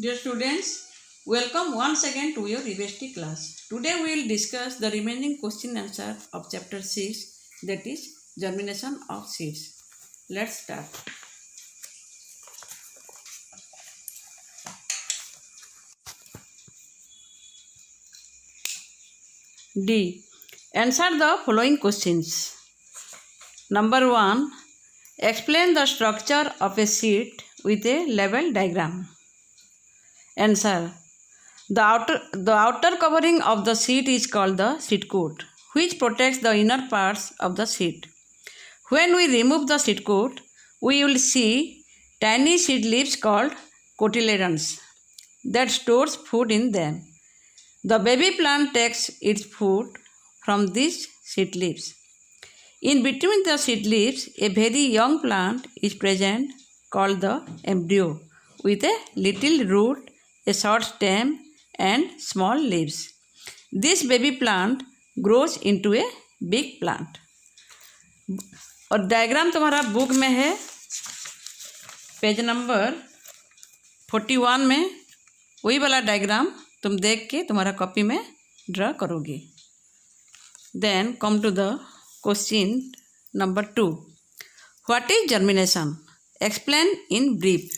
Dear students, welcome once again to your EVST class. Today we will discuss the remaining question answer of chapter 6, that is germination of seeds. Let's start. D. Answer the following questions. Number 1. Explain the structure of a seed with a level diagram. Answer. The outer covering of the seed is called the seed coat, which protects the inner parts of the seed. When we remove the seed coat, we will see tiny seed leaves called cotyledons that stores food in them. The baby plant takes its food from these seed leaves. In between the seed leaves, a very young plant is present called the embryo with a little root, a short stem and small leaves. This baby plant grows into a big plant. और diagram तुम्हारा book में है page number 41 में, वही वाला diagram तुम देख के तुम्हारा कॉपी में ड्रा करोगे. Then come to the question number 2. What is germination? Explain in brief.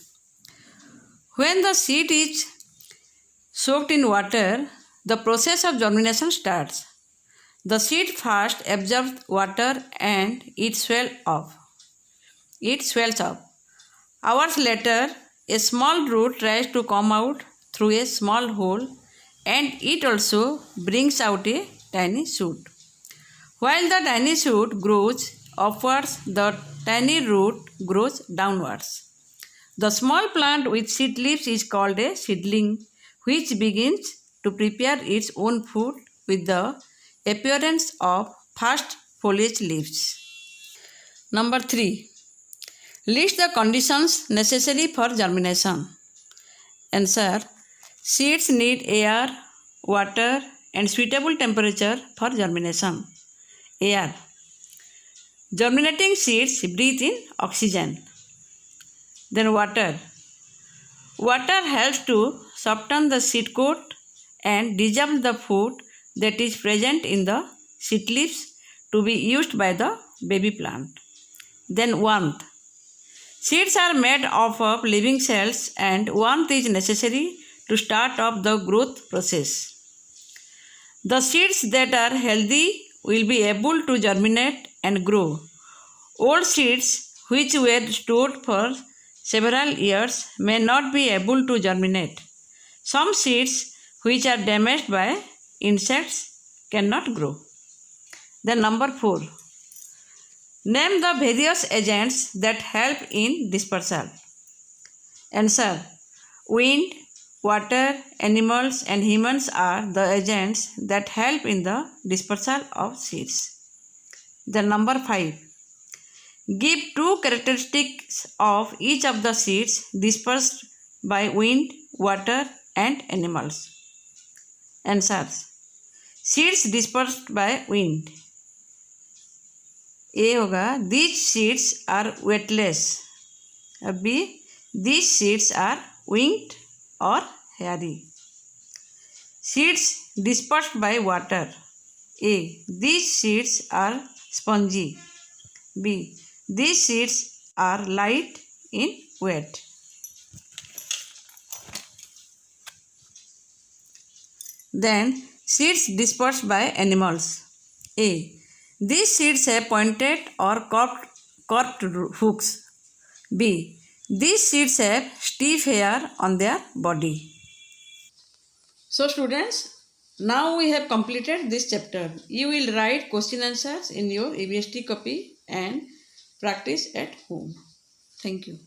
When the seed is soaked in water, the process of germination starts. The seed first absorbs water and it swells up. Hours later, a small root tries to come out through a small hole and it also brings out a tiny shoot. While the tiny shoot grows upwards, the tiny root grows downwards. The small plant with seed leaves is called a seedling, which begins to prepare its own food with the appearance of first foliage leaves. Number 3. List the conditions necessary for germination. Answer. Seeds need air, water and suitable temperature for germination. Air. Germinating seeds breathe in oxygen. Then water. Water helps to soften the seed coat and dissolve the food that is present in the seed leaves to be used by the baby plant. Then warmth. Seeds are made up of living cells and warmth is necessary to start off the growth process. The seeds that are healthy will be able to germinate and grow. Old seeds which were stored for several years may not be able to germinate. Some seeds which are damaged by insects cannot grow. Then number 4. Name the various agents that help in dispersal. Answer. Wind, water, animals and humans are the agents that help in the dispersal of seeds. Then number 5. Give 2 characteristics of each of the seeds dispersed by wind, water and animals. Answers. Seeds dispersed by wind. A होगा, these seeds are weightless. B, these seeds are winged or hairy. Seeds dispersed by water. A, these seeds are spongy. B, these seeds are light in weight. Then seeds dispersed by animals. A, these seeds have pointed or curved hooks. B, these seeds have stiff hair on their body. So students, now we have completed this chapter. You will write question answers in your EVST copy and practice at home. Thank you.